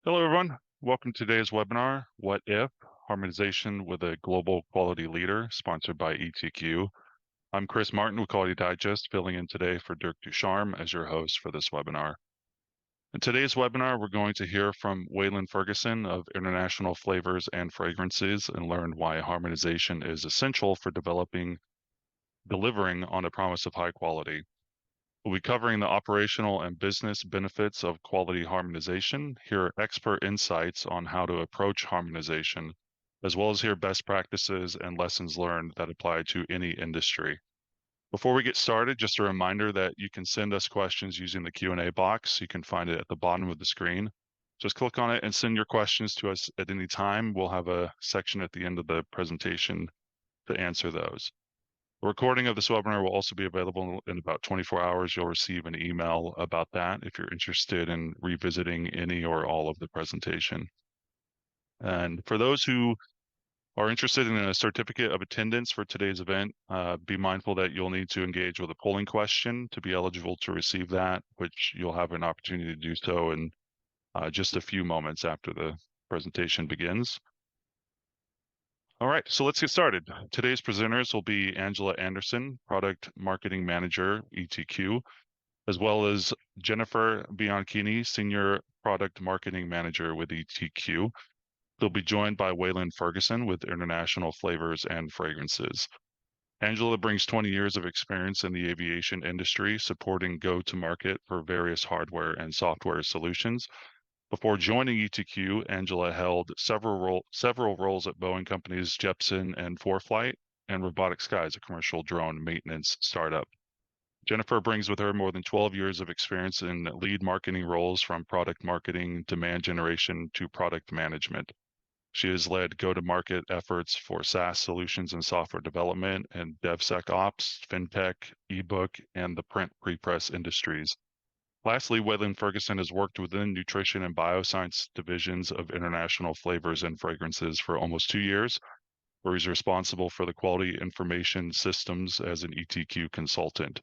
Hello, everyone. Welcome to today's webinar, What If? Harmonization with a Global Quality Leader, sponsored by ETQ. I'm Chris Martin with Quality Digest, filling in today for Dirk Ducharme as your host for this webinar. In today's webinar, we're going to hear from Waylon Ferguson of International Flavors and Fragrances and learn why harmonization is essential for delivering on a promise of high quality. We'll be covering the operational and business benefits of quality harmonization, hear expert insights on how to approach harmonization, as well as hear best practices and lessons learned that apply to any industry. Before we get started, just a reminder that you can send us questions using the Q&A box. You can find it at the bottom of the screen. Just click on it and send your questions to us at any time. We'll have a section at the end of the presentation to answer those. A recording of this webinar will also be available in about 24 hours. You'll receive an email about that if you're interested in revisiting any or all of the presentation. And for those who are interested in a certificate of attendance for today's event, be mindful that you'll need to engage with a polling question to be eligible to receive that, which you'll have an opportunity to do so in just a few moments after the presentation begins. All right, so let's get started. Today's presenters will be Angela Anderson, Product Marketing Manager, ETQ, as well as Jennifer Bianchini, Senior Product Marketing Manager with ETQ. They'll be joined by Waylon Ferguson with International Flavors and Fragrances. Angela brings 20 years of experience in the aviation industry, supporting go-to-market for various hardware and software solutions. Before joining ETQ, Angela held several roles at Boeing companies Jepson and ForeFlight, and Robotic Skies, a commercial drone maintenance startup. Jennifer brings with her more than 12 years of experience in lead marketing roles, from product marketing, demand generation, to product management. She has led go-to-market efforts for SaaS solutions and software development and DevSecOps, FinTech, ebook, and the print prepress industries. Lastly, Waylon Ferguson has worked within nutrition and bioscience divisions of International Flavors and Fragrances for almost 2 years, where he's responsible for the quality information systems as an ETQ consultant.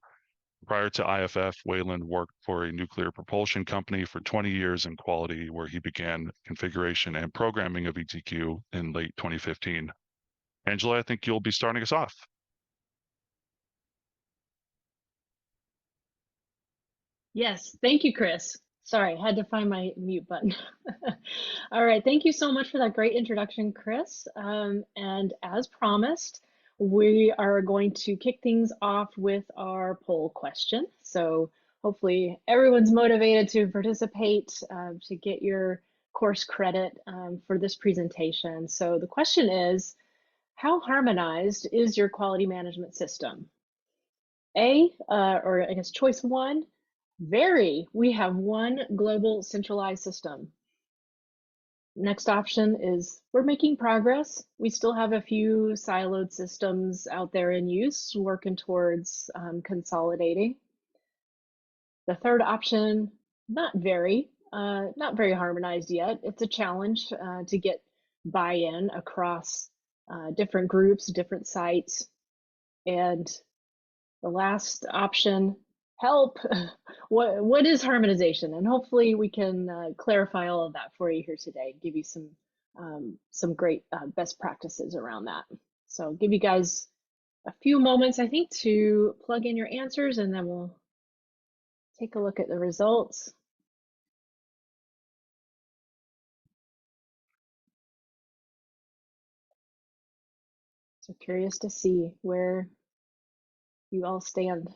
Prior to IFF, Waylon worked for a nuclear propulsion company for 20 years in quality, where he began configuration and programming of ETQ in late 2015. Angela, I think you'll be starting us off. Yes, thank you, Chris. Sorry, I had to find my mute button. All right, thank you so much for that great introduction, Chris. And as promised, we are going to kick things off with our poll question. So hopefully everyone's motivated to participate to get your course credit for this presentation. So the question is, how harmonized is your quality management system? Or I guess choice one, very. We have one global centralized system. Next option is we're making progress. We still have a few siloed systems out there in use, working towards consolidating. The third option, not very harmonized yet. It's a challenge to get buy-in across different groups, different sites. And the last option, help. What is harmonization? And hopefully we can clarify all of that for you here today, give you some great best practices around that. So give you guys a few moments, I think, to plug in your answers, and then we'll take a look at the results. So curious to see where you all stand.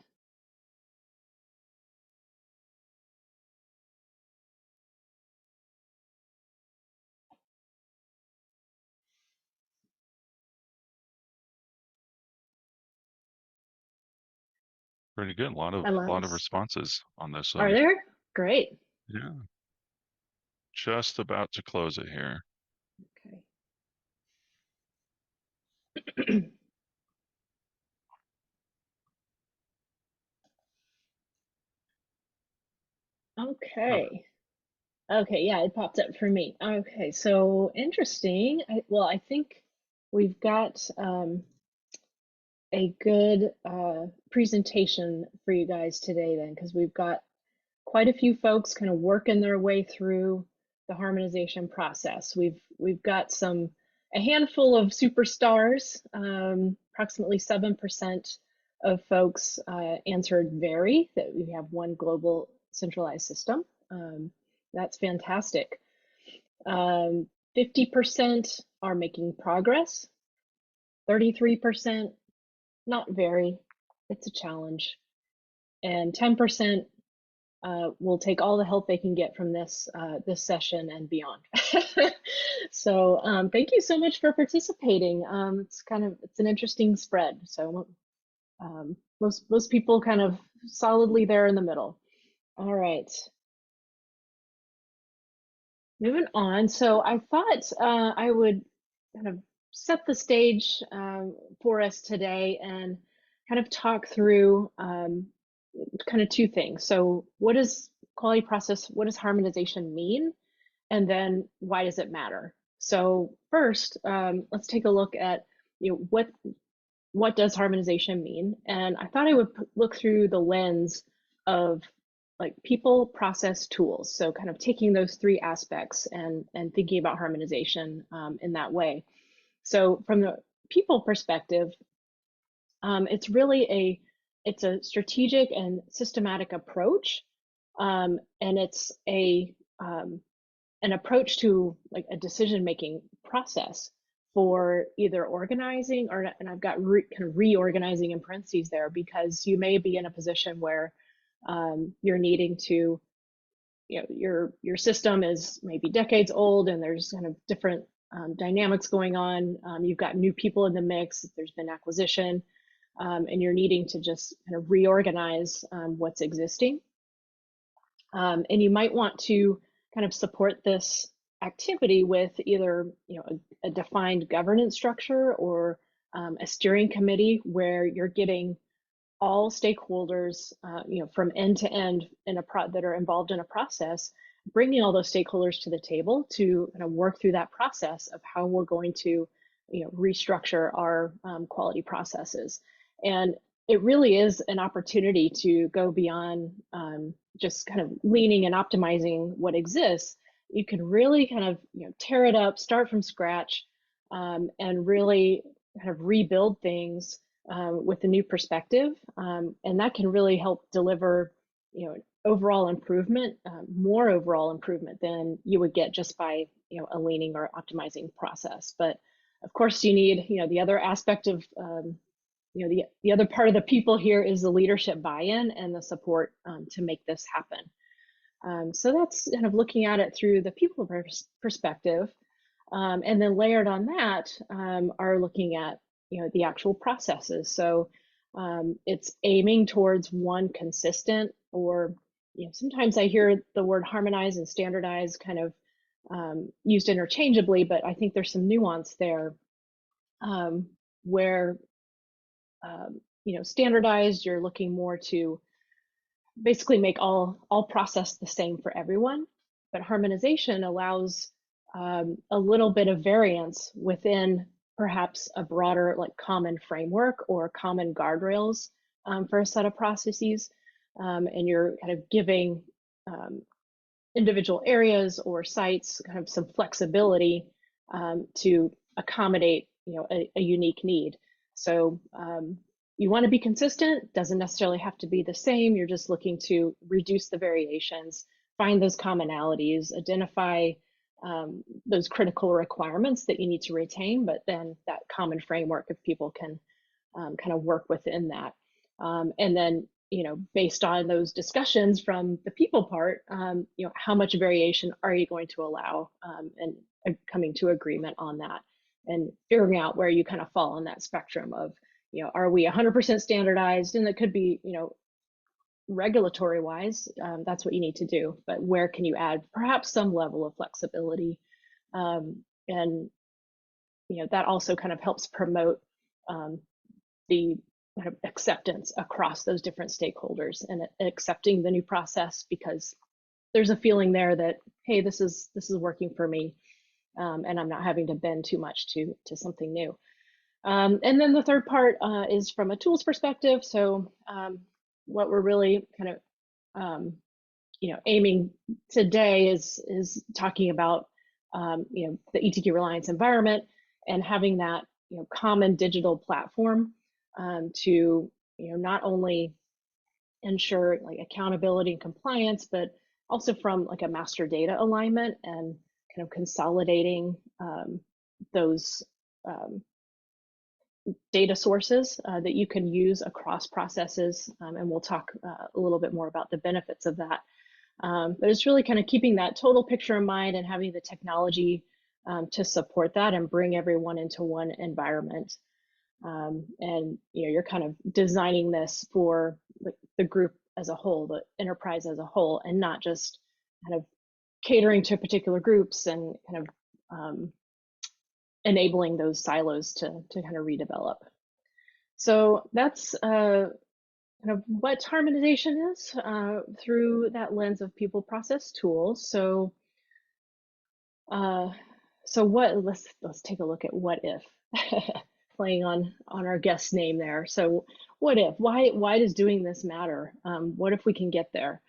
Pretty good. A lot of responses on this. Are there? Great. Yeah. Just about to close it here. Okay. Okay. Okay, yeah, it popped up for me. Okay, so interesting. I think we've got a good presentation for you guys today then, because we've got quite a few folks kind of working their way through the harmonization process. We've got a handful of superstars. Approximately 7% of folks answered very, that we have one global centralized system. That's fantastic. 50% are making progress. 33% not very. It's a challenge. And 10% will take all the help they can get from this session and beyond. So thank you so much for participating. It's an interesting spread. So most people kind of solidly there in the middle. All right. Moving on. So I thought I would kind of set the stage for us today and kind of talk through kind of two things. So what is quality process? What does harmonization mean? And then why does it matter? So first, let's take a look at what does harmonization mean? And I thought I would look through the lens of like people, process, tools. So kind of taking those three aspects and thinking about harmonization in that way. So from the people perspective, it's really it's a strategic and systematic approach, and it's an approach to like a decision-making process for either organizing or, and I've got kind of reorganizing in parentheses there, because you may be in a position where you're needing to, your system is maybe decades old and there's kind of different dynamics going on. You've got new people in the mix, there's been acquisition, and you're needing to just kind of reorganize what's existing. And you might want to kind of support this activity with either a defined governance structure or a steering committee where you're getting all stakeholders from end to end that are involved in a process, bringing all those stakeholders to the table to kind of work through that process of how we're going to restructure our quality processes. And it really is an opportunity to go beyond just kind of leaning and optimizing what exists. You can really kind of tear it up, start from scratch, and really kind of rebuild things with a new perspective, and that can really help deliver overall improvement, more overall improvement than you would get just by a leaning or optimizing process. But of course, you need the other aspect of the other part of the people here is the leadership buy-in and the support to make this happen. So that's kind of looking at it through the people perspective. And then layered on that are looking at the actual processes. So it's aiming towards one consistent, or sometimes I hear the word harmonize and standardize kind of used interchangeably, but I think there's some nuance there where standardized, you're looking more to basically make all process the same for everyone, but harmonization allows a little bit of variance within perhaps a broader like common framework or common guardrails for a set of processes, and you're kind of giving individual areas or sites kind of some flexibility to accommodate a unique need. So you want to be consistent, doesn't necessarily have to be the same. You're just looking to reduce the variations, find those commonalities, identify those critical requirements that you need to retain, but then that common framework if people can kind of work within that. And then, based on those discussions from the people part, how much variation are you going to allow, and coming to agreement on that and figuring out where you kind of fall on that spectrum of, are we 100% standardized? And it could be, regulatory wise, that's what you need to do, but where can you add perhaps some level of flexibility? And that also kind of helps promote the kind of acceptance across those different stakeholders and accepting the new process, because there's a feeling there that, hey, this is working for me, and I'm not having to bend too much to something new. And then the third part is from a tools perspective. So what we're really kind of aiming today is talking about the ETQ Reliance environment and having that common digital platform to not only ensure like accountability and compliance, but also from like a master data alignment and kind of consolidating those data sources that you can use across processes. And we'll talk a little bit more about the benefits of that. But it's really kind of keeping that total picture in mind and having the technology to support that and bring everyone into one environment. And you're kind of designing this for the group as a whole, the enterprise as a whole, and not just kind of catering to particular groups and kind of enabling those silos to kind of redevelop. So that's kind of what harmonization is through that lens of people, process, tools. So let's take a look at what if. Playing on our guest name there. So what if? Why does doing this matter? What if we can get there?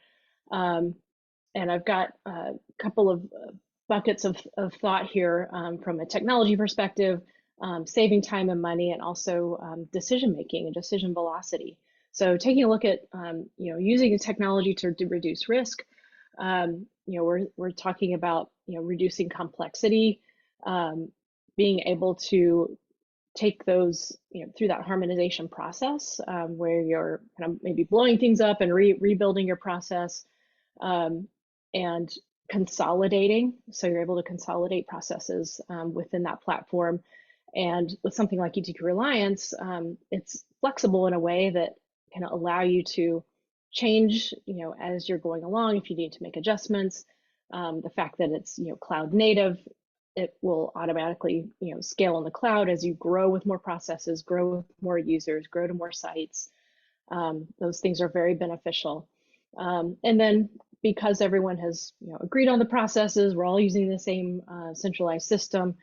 And I've got a couple of buckets of thought here from a technology perspective, saving time and money, and also decision making and decision velocity. So taking a look at using the technology to reduce risk. We're talking about reducing complexity, being able to take those through that harmonization process where you're kind of maybe blowing things up and rebuilding your process and consolidating. So you're able to consolidate processes within that platform. And with something like ETQ Reliance, it's flexible in a way that can allow you to change as you're going along if you need to make adjustments. The fact that it's cloud native, it will automatically scale in the cloud as you grow with more processes, grow with more users, grow to more sites. Those things are very beneficial. And then because everyone has agreed on the processes, we're all using the same centralized system.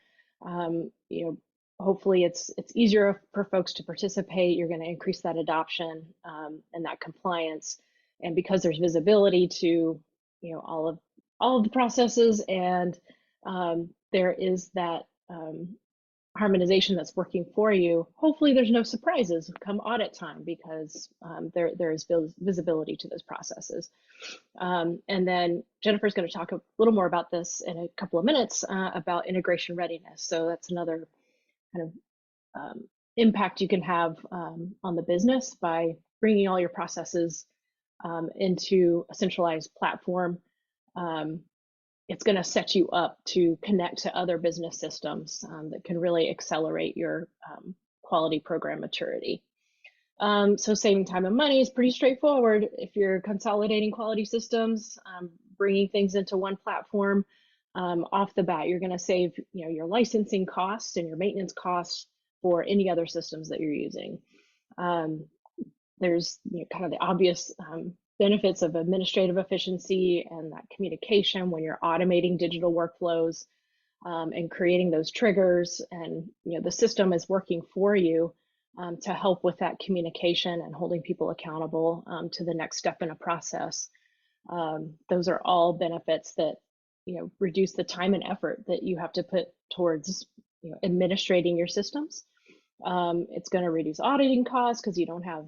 Hopefully it's easier for folks to participate. You're going to increase that adoption and that compliance. And because there's visibility to all of the processes, and there is that harmonization that's working for you, hopefully there's no surprises come audit time because there is visibility to those processes. And then Jennifer's going to talk a little more about this in a couple of minutes about integration readiness. So that's another kind of impact you can have on the business by bringing all your processes into a centralized platform. It's going to set you up to connect to other business systems that can really accelerate your quality program maturity. So saving time and money is pretty straightforward. If you're consolidating quality systems, bringing things into one platform, off the bat, you're going to save your licensing costs and your maintenance costs for any other systems that you're using. There's kind of the obvious benefits of administrative efficiency and that communication when you're automating digital workflows and creating those triggers, and the system is working for you to help with that communication and holding people accountable to the next step in a process. Those are all benefits that reduce the time and effort that you have to put towards administrating your systems. It's going to reduce auditing costs because you don't have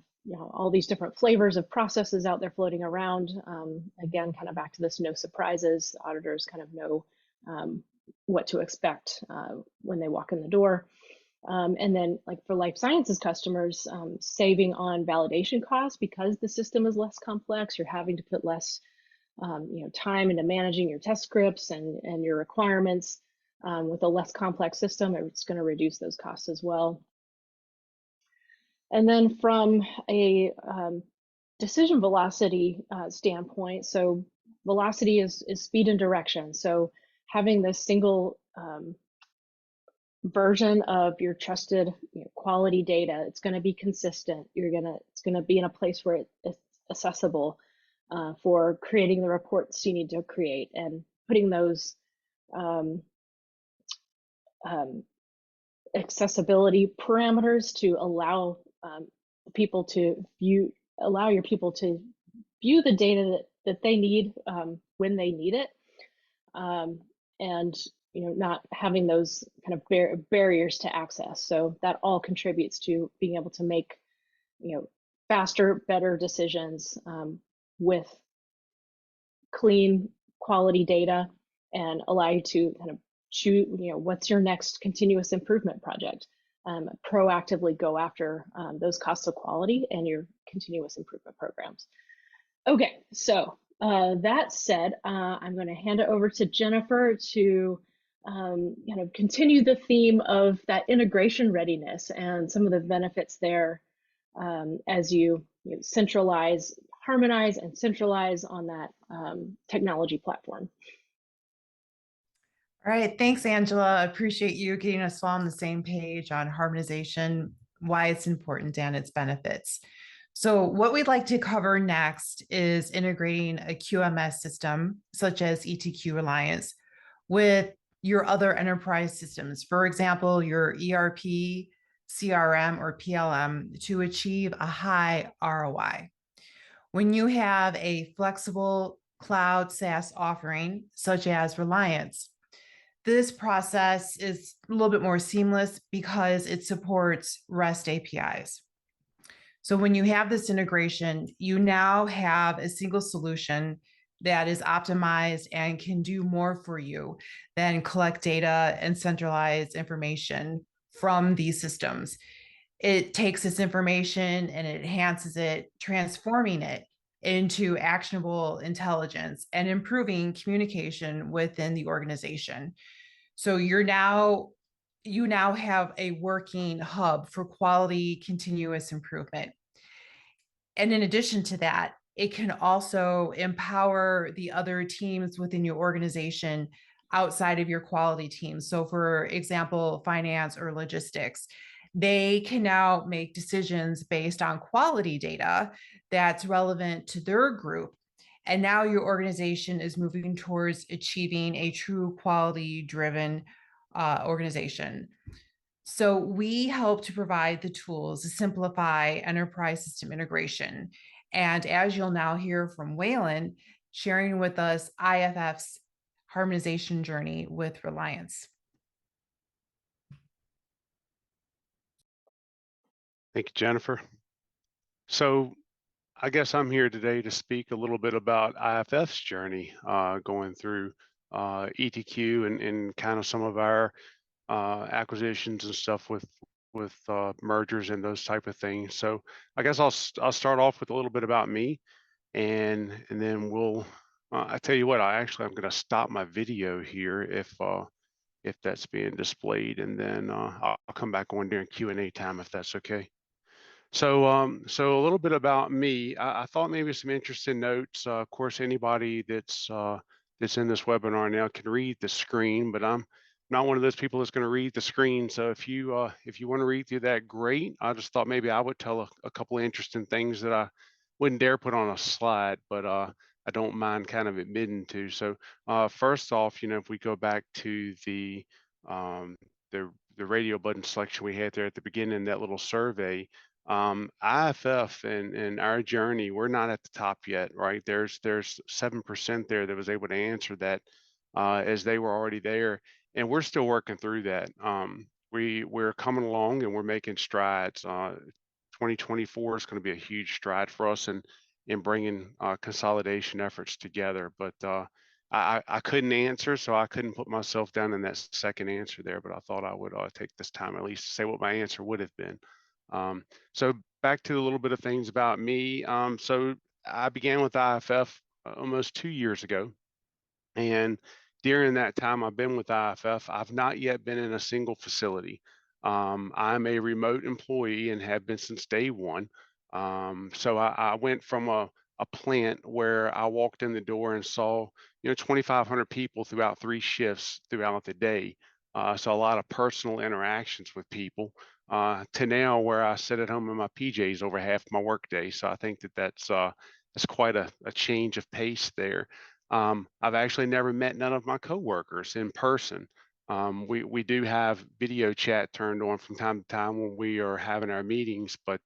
all these different flavors of processes out there floating around. Again, kind of back to this no surprises. Auditors kind of know what to expect when they walk in the door. And then like for life sciences customers, saving on validation costs because the system is less complex. You're having to put less time into managing your test scripts and your requirements. With a less complex system, it's going to reduce those costs as well. And then from a decision velocity standpoint, so velocity is speed and direction. So having this single version of your trusted quality data, it's going to be consistent. It's going to be in a place where it's accessible for creating the reports you need to create and putting those accessibility parameters to allow people to view the data that they need when they need it, and not having those kind of barriers to access. So that all contributes to being able to make faster, better decisions with clean, quality data, and allow you to kind of choose, what's your next continuous improvement project. Proactively go after those costs of quality and your continuous improvement programs. Okay, so that said, I'm going to hand it over to Jennifer to kind of continue the theme of that integration readiness and some of the benefits there as you centralize, harmonize, and centralize on that technology platform. All right, thanks, Angela. I appreciate you getting us all on the same page on harmonization, why it's important, and its benefits. So what we'd like to cover next is integrating a QMS system, such as ETQ Reliance, with your other enterprise systems. For example, your ERP, CRM, or PLM to achieve a high ROI. When you have a flexible cloud SaaS offering, such as Reliance, this process is a little bit more seamless because it supports REST APIs. So when you have this integration, you now have a single solution that is optimized and can do more for you than collect data and centralize information from these systems. It takes this information and it enhances it, transforming it into actionable intelligence and improving communication within the organization. So you now have a working hub for quality continuous improvement. And in addition to that, it can also empower the other teams within your organization outside of your quality team. So for example, finance or logistics, they can now make decisions based on quality data that's relevant to their group. And now your organization is moving towards achieving a true quality-driven organization. So we help to provide the tools to simplify enterprise system integration. And as you'll now hear from Waylon, sharing with us IFF's harmonization journey with Reliance. Thank you, Jennifer. So I guess I'm here today to speak a little bit about IFF's journey going through ETQ and kind of some of our acquisitions and stuff with mergers and those type of things. So I guess I'll start off with a little bit about me, and then we'll. I tell you what, I'm going to stop my video here if that's being displayed, and then I'll come back on during Q&A time if that's okay. So, so a little bit about me. I thought maybe some interesting notes. Of course, anybody that's in this webinar now can read the screen, but I'm not one of those people that's going to read the screen. So if you want to read through that, great. I just thought maybe I would tell a couple of interesting things that I wouldn't dare put on a slide, but I don't mind kind of admitting to. So first off, if we go back to the radio button selection we had there at the beginning, that little survey. IFF and our journey, we're not at the top yet, right? There's 7% there that was able to answer that as they were already there, and we're still working through that. We're coming along and we're making strides. 2024 is going to be a huge stride for us in bringing consolidation efforts together. But I couldn't answer, so I couldn't put myself down in that second answer there. But I thought I would take this time at least to say what my answer would have been. So back to a little bit of things about me. So I began with IFF almost 2 years ago. And during that time I've been with IFF, I've not yet been in a single facility. I'm a remote employee and have been since day one. So I went from a plant where I walked in the door and saw 2,500 people throughout 3 shifts throughout the day. So a lot of personal interactions with people. To now where I sit at home in my PJs over half my workday. So I think that's quite a change of pace there. I've actually never met none of my coworkers in person. We do have video chat turned on from time to time when we are having our meetings, but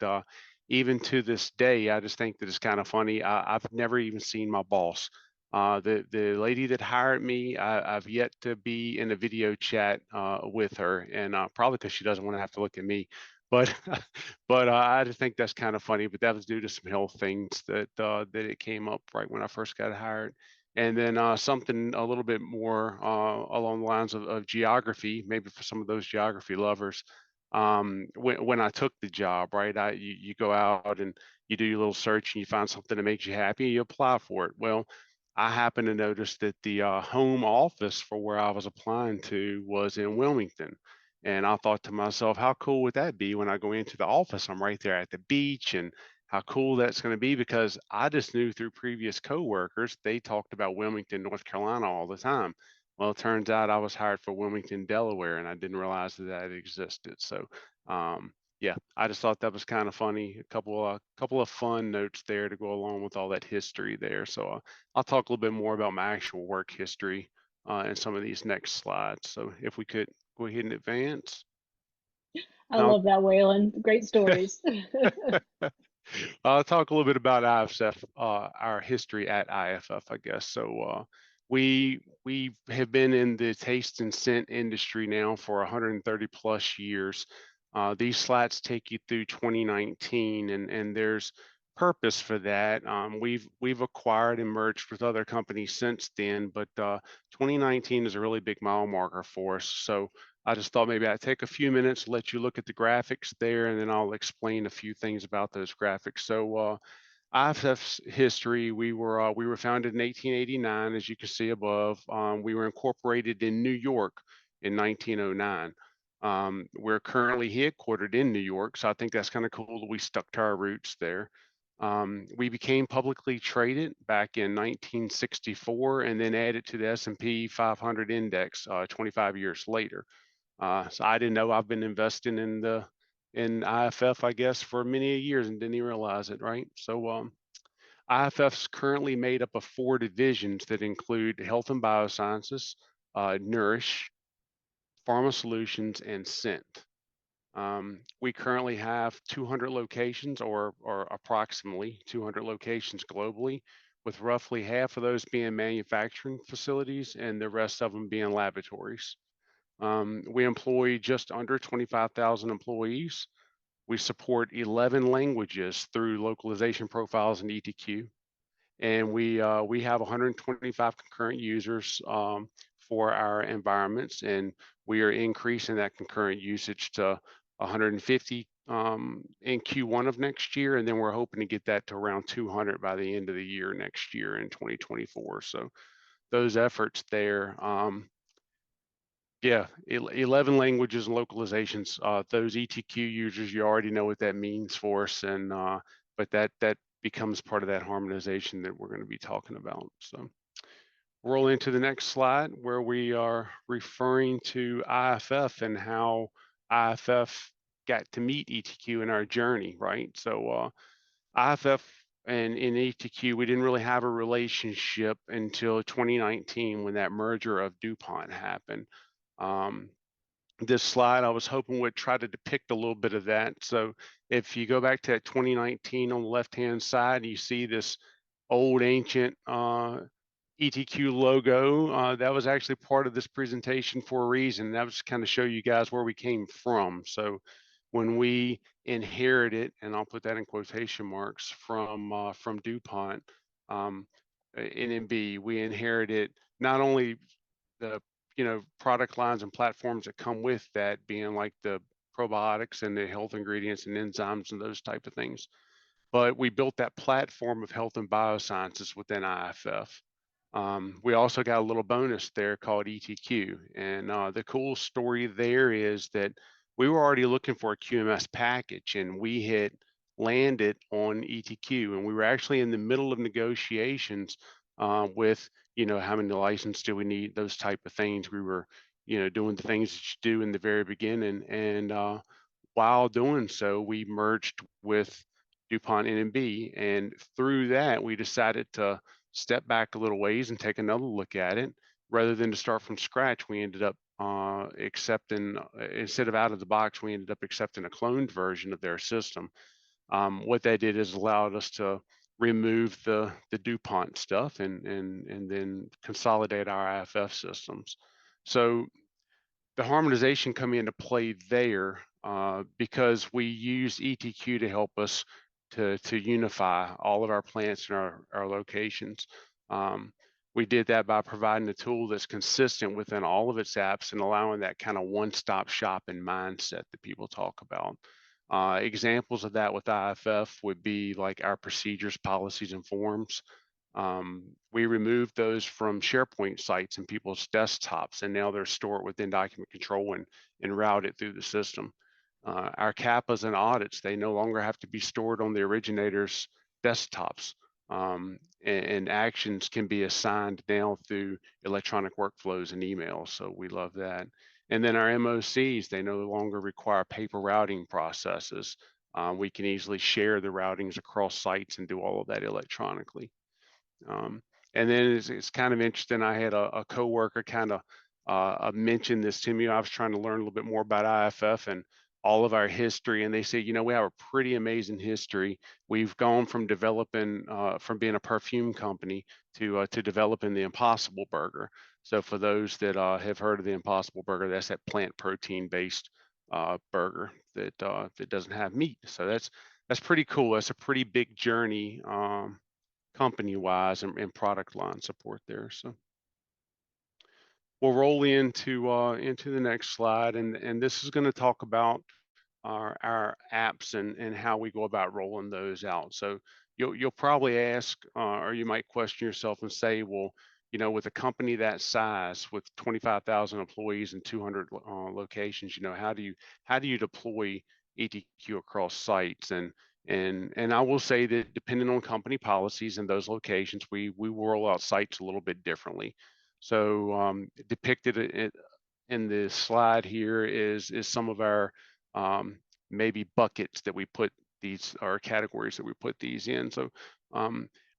even to this day, I just think that it's kind of funny. I've never even seen my boss. The lady that hired me, I've yet to be in a video chat with her, and probably because she doesn't want to have to look at me. But but I just think that's kind of funny. But that was due to some health things that it came up right when I first got hired. And then something a little bit more along the lines of geography, maybe for some of those geography lovers. When I took the job, right, you go out and you do your little search and you find something that makes you happy, you apply for it. Well, I happened to notice that the home office for where I was applying to was in Wilmington. And I thought to myself, how cool would that be when I go into the office? I'm right there at the beach, and how cool that's going to be, because I just knew through previous coworkers, they talked about Wilmington, North Carolina all the time. Well, it turns out I was hired for Wilmington, Delaware, and I didn't realize that that existed. So, yeah, I just thought that was kind of funny. A couple of fun notes there to go along with all that history there. So, I'll talk a little bit more about my actual work history in some of these next slides. So, if we could go ahead and advance. I Now, love that, Waylon. Great stories. I'll talk a little bit about IFF, our history at IFF, I guess. So we have been in the taste and scent industry now for 130 plus years. These slides take you through 2019, and there's purpose for that. We've acquired and merged with other companies since then, but 2019 is a really big mile marker for us. So I just thought maybe I'd take a few minutes, let you look at the graphics there, and then I'll explain a few things about those graphics. So IFF's history, we were founded in 1889, as you can see above. We were incorporated in New York in 1909. We're currently headquartered in New York, so I think that's kind of cool that we stuck to our roots there. We became publicly traded back in 1964 and then added to the S&P 500 index 25 years later. So I didn't know I've been investing in IFF, I guess, for many years and didn't even realize it, right? So IFF's currently made up of 4 divisions that include Health and Biosciences, Nourish, Pharma Solutions, and Scent. We currently have 200 locations, or approximately 200 locations globally, with roughly half of those being manufacturing facilities and the rest of them being laboratories. We employ just under 25,000 employees. We support 11 languages through localization profiles and ETQ. And we have 125 concurrent users for our environments, and we are increasing that concurrent usage to 150 in Q1 of next year, and then we're hoping to get that to around 200 by the end of the year next year in 2024. So those efforts there. Yeah, 11 languages and localizations. Those ETQ users, you already know what that means for us, and but that becomes part of that harmonization that we're going to be talking about. So roll into the next slide where we are referring to IFF and how IFF got to meet ETQ in our journey, right? So IFF and in ETQ, we didn't really have a relationship until 2019 when that merger of DuPont happened. This slide I was hoping would try to depict a little bit of that. So if you go back to that 2019 on the left-hand side, you see this old ancient ETQ logo. That was actually part of this presentation for a reason. That was kind of show you guys where we came from. So when we inherited, and I'll put that in quotation marks, from DuPont, NMB, we inherited not only the product lines and platforms that come with that, being like the probiotics and the health ingredients and enzymes and those type of things, but we built that platform of health and biosciences within IFF. We also got a little bonus there called ETQ, and the cool story there is that we were already looking for a QMS package, and we had landed on ETQ, and we were actually in the middle of negotiations with how many licenses do we need, those type of things. We were doing the things that you do in the very beginning, and while doing so, we merged with DuPont NMB, and through that we decided to step back a little ways and take another look at it. Rather than to start from scratch, we ended up accepting, instead of out of the box, we ended up accepting a cloned version of their system. What that did is allowed us to remove the DuPont stuff and then consolidate our IFF systems. So the harmonization come into play there because we use ETQ to help us to unify all of our plants and our locations. We did that by providing a tool that's consistent within all of its apps and allowing that kind of one-stop shopping mindset that people talk about. Examples of that with IFF would be like our procedures, policies, and forms. We removed those from SharePoint sites and people's desktops, and now they're stored within document control and routed through the system. Our CAPAs and audits, they no longer have to be stored on the originator's desktops, and actions can be assigned now through electronic workflows and emails, so we love that. And then our MOCs, they no longer require paper routing processes. We can easily share the routings across sites and do all of that electronically. And then it's kind of interesting. I had a coworker kind of mention this to me. I was trying to learn a little bit more about IFF and all of our history, and they say, you know, we have a pretty amazing history. We've gone from developing, from being a perfume company to developing the Impossible Burger. So for those that have heard of the Impossible Burger, that's that plant protein based burger that doesn't have meat. So that's pretty cool. That's a pretty big journey. Company wise and product line support there. So we'll roll into the next slide, and this is going to talk about our apps and how we go about rolling those out. So you'll probably ask, or you might question yourself and say, well, you know, with a company that size, with 25,000 employees and 200 locations, you know, how do you deploy ETQ across sites? And I will say that depending on company policies in those locations, we roll out sites a little bit differently. So depicted in the slide here is some of our maybe buckets that we put these, or categories that we put these in. So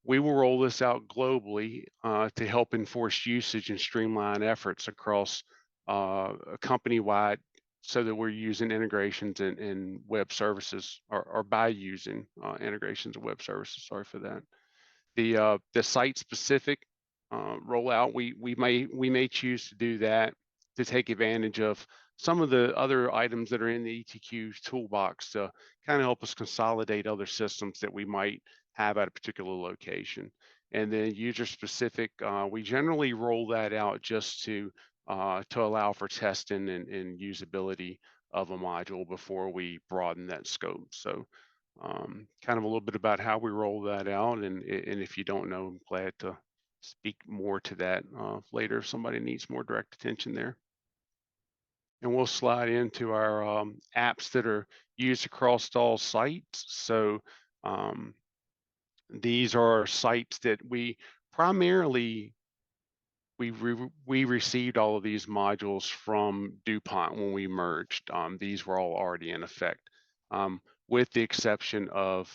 we will roll this out globally to help enforce usage and streamline efforts across a company-wide, so that we're using integrations in web services, or by using integrations of web services. Sorry for that. The site specific rollout, we may choose to do that to take advantage of some of the other items that are in the ETQ toolbox to kind of help us consolidate other systems that we might have at a particular location. And then user specific, we generally roll that out just to allow for testing and usability of a module before we broaden that scope. So kind of a little bit about how we roll that out, and if you don't know, I'm glad to speak more to that later if somebody needs more direct attention there. And we'll slide into our apps that are used across all sites. So these are sites that we primarily we received all of these modules from DuPont when we merged. These were all already in effect, with the exception of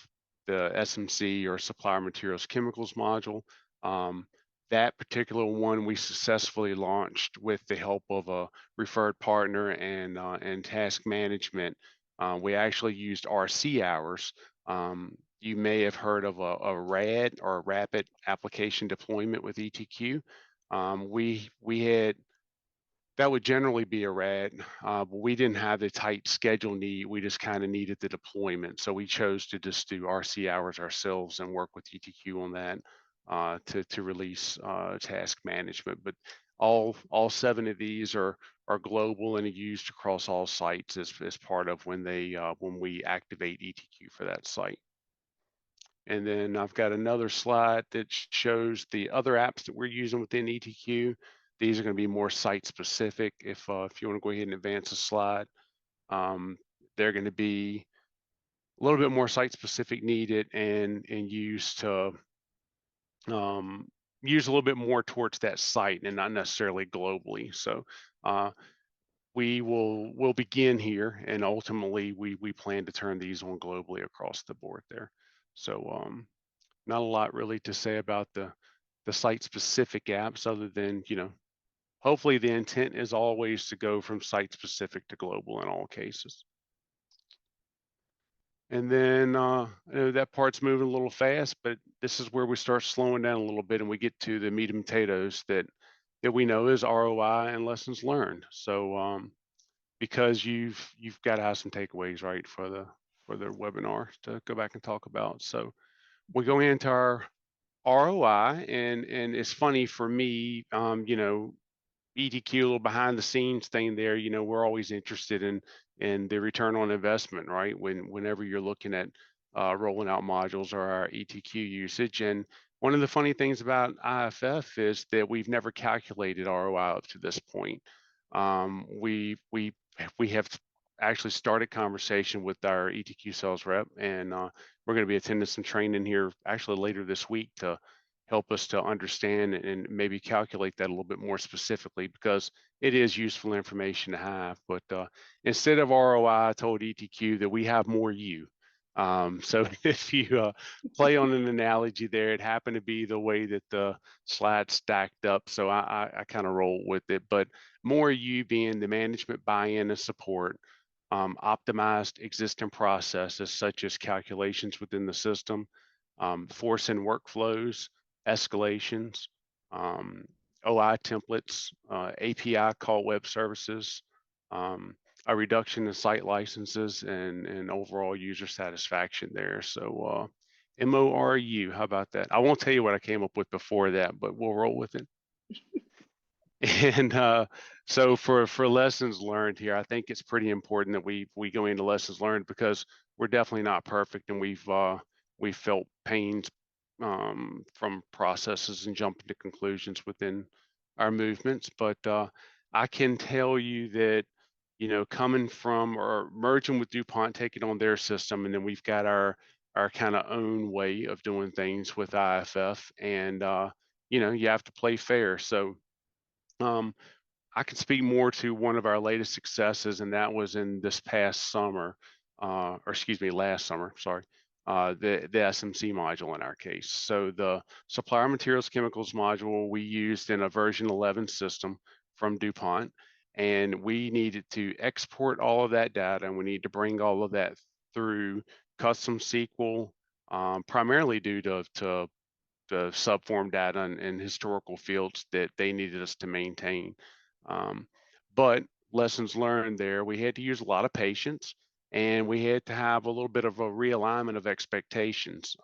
the SMC, or Supplier Materials Chemicals module. That particular one we successfully launched with the help of a referred partner and task management. We actually used RC hours. You may have heard of a RAD, or a rapid application deployment with ETQ. We had, that would generally be a RAD, but we didn't have the tight schedule need. We just kind of needed the deployment. So we chose to just do RC hours ourselves and work with ETQ on that to release task management. But all 7 of these are global and are used across all sites as part of when we activate ETQ for that site. And then I've got another slide that shows the other apps that we're using within ETQ. These are going to be more site specific. If you want to go ahead and advance a slide, they're going to be a little bit more site specific needed and used to use a little bit more towards that site and not necessarily globally. So we'll begin here, and ultimately we plan to turn these on globally across the board there. So not a lot really to say about the site specific apps, other than, you know, hopefully the intent is always to go from site specific to global in all cases. And then I know that part's moving a little fast, but this is where we start slowing down a little bit and we get to the meat and potatoes that we know is ROI and lessons learned. So because you've got to have some takeaways, right, for the webinar to go back and talk about. So we go into our ROI, and it's funny for me, ETQ, a little behind the scenes thing there. We're always interested in the return on investment, right? Whenever you're looking at rolling out modules or our ETQ usage. And one of the funny things about IFF is that we've never calculated ROI up to this point. We have actually started conversation with our ETQ sales rep, and we're going to be attending some training here actually later this week to help us to understand and maybe calculate that a little bit more specifically, because it is useful information to have. But instead of ROI, I told ETQ that we have more you. So if you play on an analogy there, it happened to be the way that the slides stacked up. So I kind of roll with it, but more you being the management buy-in and support, optimized existing processes such as calculations within the system, force in workflows, escalations, um, OI templates, API call web services, a reduction in site licenses, and overall user satisfaction there. So MORU, how about that? I won't tell you what I came up with before that, but we'll roll with it. And so for lessons learned here, I think it's pretty important that we go into lessons learned, because we're definitely not perfect, and we've felt pains from processes and jumping to conclusions within our movements. But I can tell you that, coming from or merging with DuPont, taking on their system, and then we've got our kind of own way of doing things with IFF, and you have to play fair. So um, I can speak more to one of our latest successes, and that was in this past summer, or excuse me, last summer, sorry, the SMC module in our case. So the supplier materials chemicals module we used in a version 11 system from DuPont, and we needed to export all of that data, and we need to bring all of that through custom SQL, primarily due to the subform data and historical fields that they needed us to maintain. But lessons learned there, we had to use a lot of patience, and we had to have a little bit of a realignment of expectations,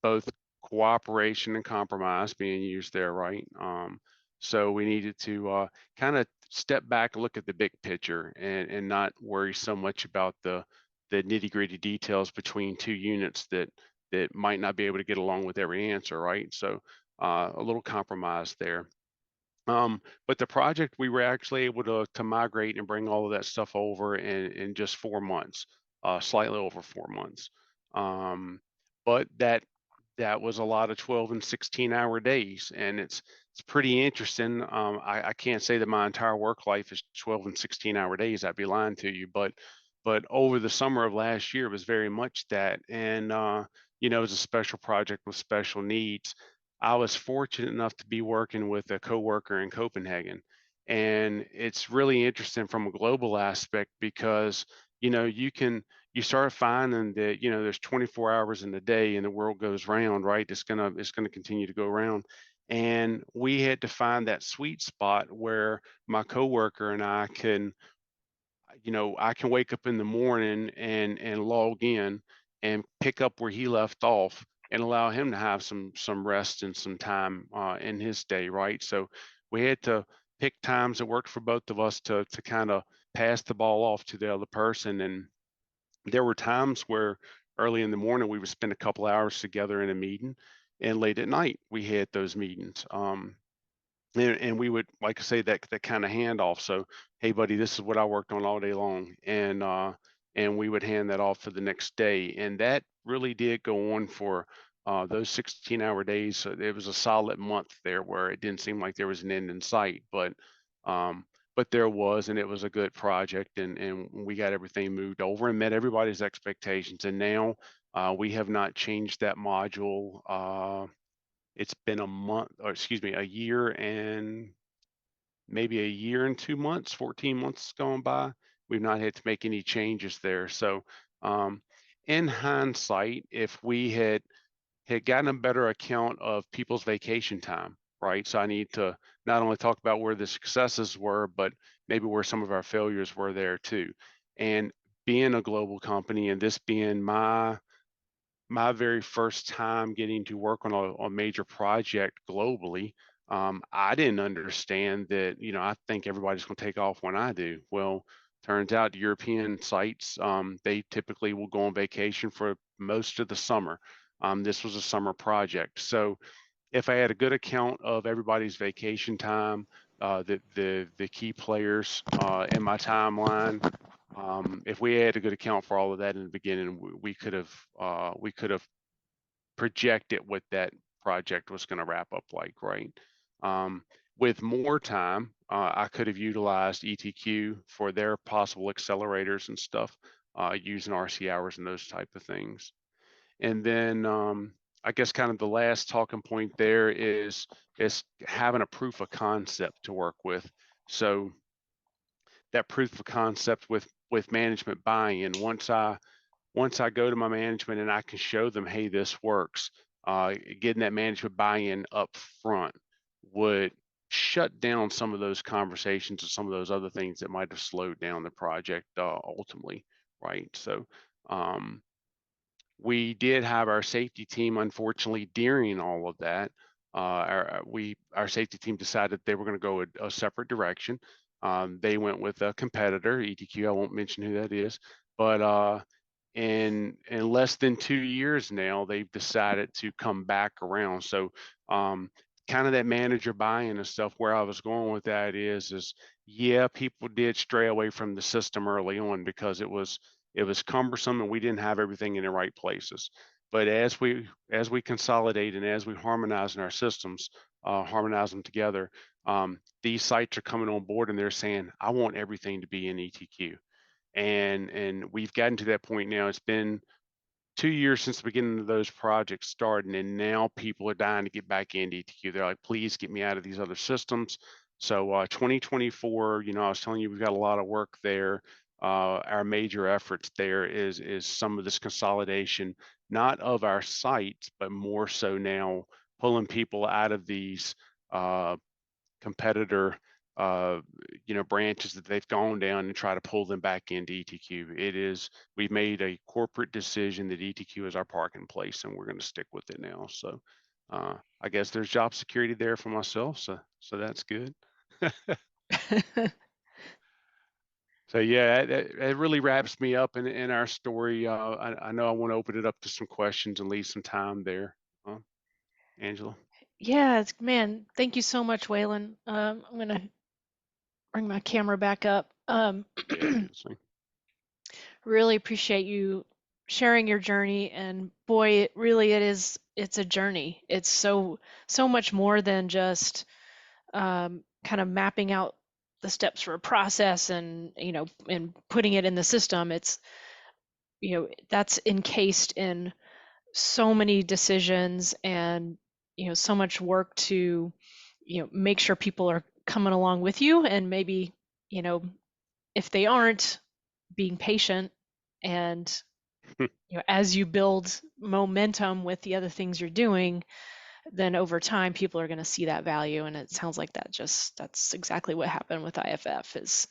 both cooperation and compromise being used there, right? So we needed to kind of step back and look at the big picture, and not worry so much about the nitty gritty details between two units that might not be able to get along with every answer, right? So a little compromise there. But the project, we were actually able to migrate and bring all of that stuff over in just 4 months, slightly over 4 months. But that was a lot of 12 and 16-hour days, and it's pretty interesting. I can't say that my entire work life is 12 and 16-hour days. I'd be lying to you, but over the summer of last year, it was very much that. And it was a special project with special needs. I was fortunate enough to be working with a coworker in Copenhagen, and it's really interesting from a global aspect, because you start finding that there's 24 hours in a day, and the world goes round, right? It's gonna continue to go around, and we had to find that sweet spot where my coworker and I can I can wake up in the morning and log in and pick up where he left off, and allow him to have some rest and some time in his day, right? So we had to pick times that worked for both of us to kind of pass the ball off to the other person. And there were times where early in the morning we would spend a couple hours together in a meeting, and late at night we had those meetings. And we would, like I say, that kind of handoff. So, hey, buddy, this is what I worked on all day long, and we would hand that off for the next day, and that really did go on for those 16-hour days. So it was a solid month there where it didn't seem like there was an end in sight, um, but there was, and it was a good project, and we got everything moved over and met everybody's expectations. And now we have not changed that module. It's been a month, or excuse me, a year and maybe a year and 2 months, 14 months gone by. We've not had to make any changes there. So, in hindsight, if we had gotten a better account of people's vacation time, right? So I need to not only talk about where the successes were, but maybe where some of our failures were there too. And being a global company, and this being my very first time getting to work on a major project globally, I didn't understand that, I think everybody's going to take off when I do. Well, turns out European sites, they typically will go on vacation for most of the summer. This was a summer project. So if I had a good account of everybody's vacation time, the key players in my timeline, if we had a good account for all of that in the beginning, we could have projected what that project was going to wrap up like, right? With more time, I could have utilized ETQ for their possible accelerators and stuff, using RC hours and those type of things. And then I guess kind of the last talking point there is having a proof of concept to work with. So that proof of concept with management buy-in, once I go to my management and I can show them, hey, this works, getting that management buy-in up front would shut down some of those conversations and some of those other things that might have slowed down the project ultimately, right? So we did have our safety team, unfortunately, during all of that. Our safety team decided they were going to go a separate direction. They went with a competitor, ETQ. I won't mention who that is, but in less than 2 years now, they've decided to come back around. So kind of that manager buy-in and stuff. Where I was going with that is yeah, people did stray away from the system early on because it was cumbersome and we didn't have everything in the right places. But as we consolidate and as we harmonize in our systems, harmonize them together, these sites are coming on board and they're saying, I want everything to be in ETQ. And we've gotten to that point now. It's been 2 years since the beginning of those projects starting, and now people are dying to get back into ETQ. They're like, please get me out of these other systems. So 2024, I was telling you, we've got a lot of work there. Our major efforts there is some of this consolidation, not of our sites, but more so now pulling people out of these competitor branches that they've gone down and try to pull them back into ETQ. We've made a corporate decision that ETQ is our parking place, and we're going to stick with it now. So I guess there's job security there for myself, so that's good. So yeah, it really wraps me up in our story. I know I want to open it up to some questions and leave some time there. Angela. Yeah, man, thank you so much, Waylon. I'm gonna bring my camera back up. Really appreciate you sharing your journey, and boy, it's a journey. It's so much more than just kind of mapping out the steps for a process and and putting it in the system. It's that's encased in so many decisions and so much work to make sure people are coming along with you, and maybe if they aren't, being patient, and as you build momentum with the other things you're doing, then over time people are going to see that value. And it sounds like that's exactly what happened with IFF. Is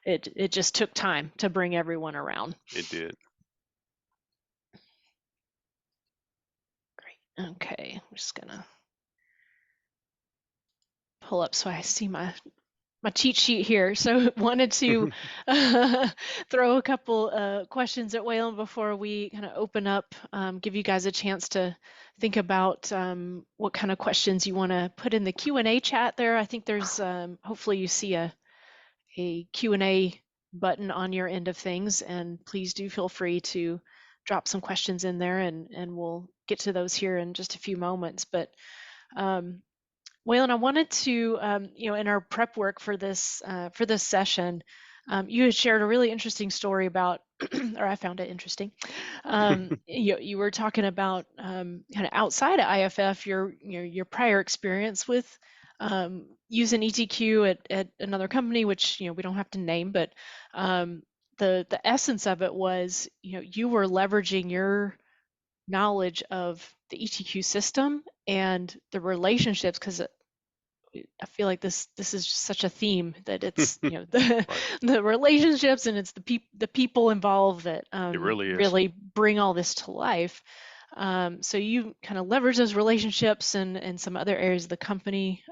it just took time to bring everyone around. It did. Great. Okay, I'm just gonna pull up so I see my cheat sheet here. So wanted to throw a couple questions at Waylon before we kind of open up, give you guys a chance to think about what kind of questions you want to put in the Q&A chat there. I think there's hopefully you see a Q&A button on your end of things, and please do feel free to drop some questions in there, and we'll get to those here in just a few moments. But Waylon, I wanted to, in our prep work for this session, you had shared a really interesting story about, or I found it interesting. You were talking about kind of outside of IFF, your prior experience with using ETQ at another company, which we don't have to name, but the essence of it was, you were leveraging your knowledge of the ETQ system and the relationships, because I feel like this is just such a theme that it's the Right. the relationships, and it's the people involved that It really is. really bring all this to life. So you kind of leverage those relationships and some other areas of the company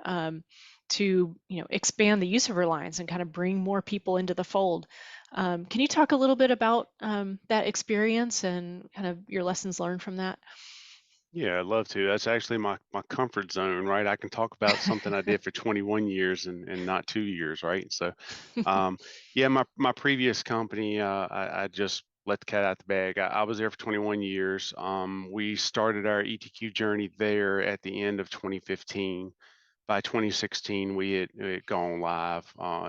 to expand the use of Reliance and kind of bring more people into the fold. Can you talk a little bit about that experience and kind of your lessons learned from that? Yeah, I'd love to. That's actually my comfort zone, right? I can talk about something I did for 21 years and not 2 years, right? So, yeah, my previous company, I just let the cat out the bag. I was there for 21 years. We started our ETQ journey there at the end of 2015. By 2016, we had gone live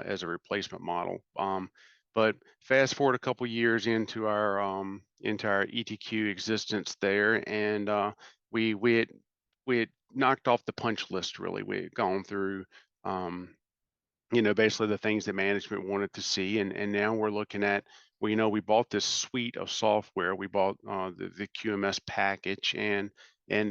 as a replacement model. But fast forward a couple years into our ETQ existence there, and we had knocked off the punch list. Really, we had gone through um, basically the things that management wanted to see. And now we're looking at, well, we bought this suite of software. We bought the QMS package, and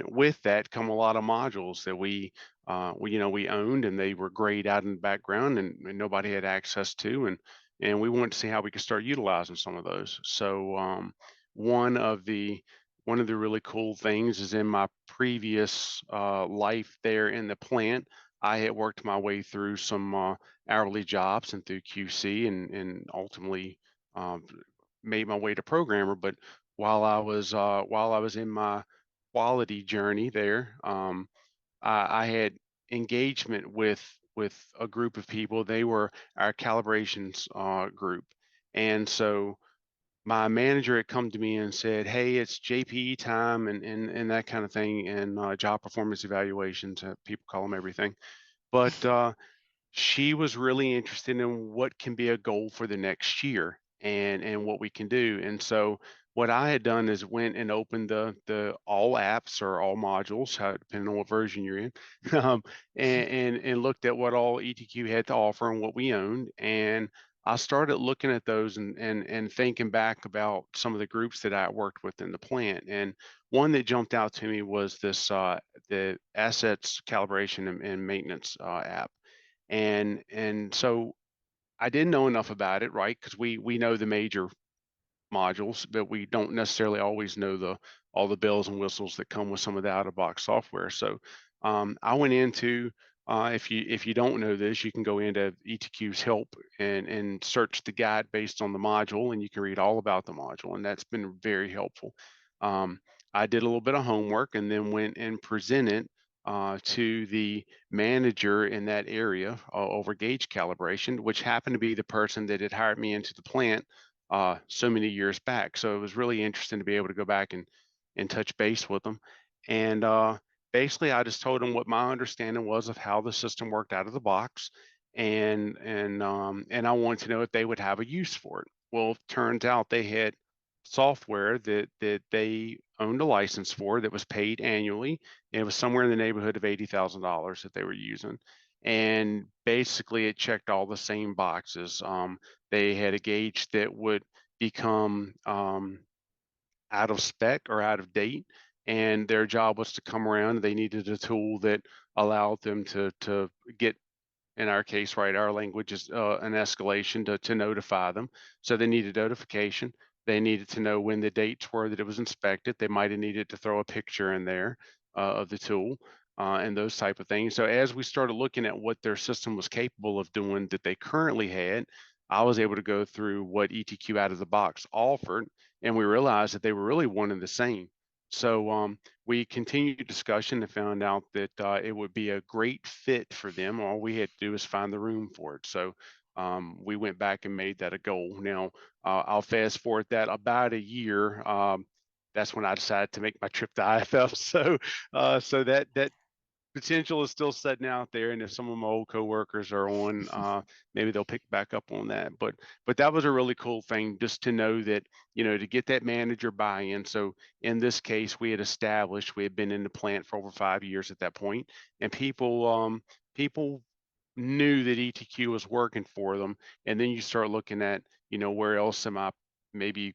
with that come a lot of modules that we owned, and they were grayed out in the background, and nobody had access to, and we wanted to see how we could start utilizing some of those. So one of the one of the really cool things is, in my previous life there in the plant, I had worked my way through some hourly jobs and through QC, and ultimately um, made my way to programmer. But while I was in my quality journey there, I had engagement with a group of people. They were our calibrations group, and so my manager had come to me and said, "Hey, it's JPE time and that kind of thing, and job performance evaluations. People call them everything." But she was really interested in what can be a goal for the next year, and what we can do. And so what I had done is went and opened the all apps or all modules, depending on what version you're in, um, and looked at what all ETQ had to offer and what we owned. And I started looking at those and thinking back about some of the groups that I worked with in the plant. And one that jumped out to me was the assets calibration and maintenance app. And so I didn't know enough about it, right? Because we know the major modules, but we don't necessarily always know all the bells and whistles that come with some of the out-of-box software. So I went into if you don't know this, you can go into ETQ's help and search the guide based on the module, and you can read all about the module, and that's been very helpful. I did a little bit of homework and then went and presented to the manager in that area over gauge calibration, which happened to be the person that had hired me into the plant so many years back. So it was really interesting to be able to go back and touch base with them. And basically, I just told them what my understanding was of how the system worked out of the box, and I wanted to know if they would have a use for it. Well, it turns out they had software that they owned a license for that was paid annually. And it was somewhere in the neighborhood of $80,000 that they were using. And basically, it checked all the same boxes. They had a gauge that would become out of spec or out of date, and their job was to come around. They needed a tool that allowed them to get, in our case, right, our language is an escalation to notify them. So they needed notification. They needed to know when the dates were that it was inspected. They might have needed to throw a picture in there of the tool and those type of things. So as we started looking at what their system was capable of doing that they currently had, I was able to go through what ETQ out of the box offered, and we realized that they were really one and the same. So we continued discussion and found out that it would be a great fit for them. All we had to do is find the room for it. So we went back and made that a goal. Now, I'll fast forward that about a year. That's when I decided to make my trip to IFF. So that potential is still sitting out there, and if some of my old coworkers are on, maybe they'll pick back up on that. But that was a really cool thing, just to know that, to get that manager buy-in. So in this case, we had been in the plant for over 5 years at that point, and people knew that ETQ was working for them. And then you start looking at, where else am I maybe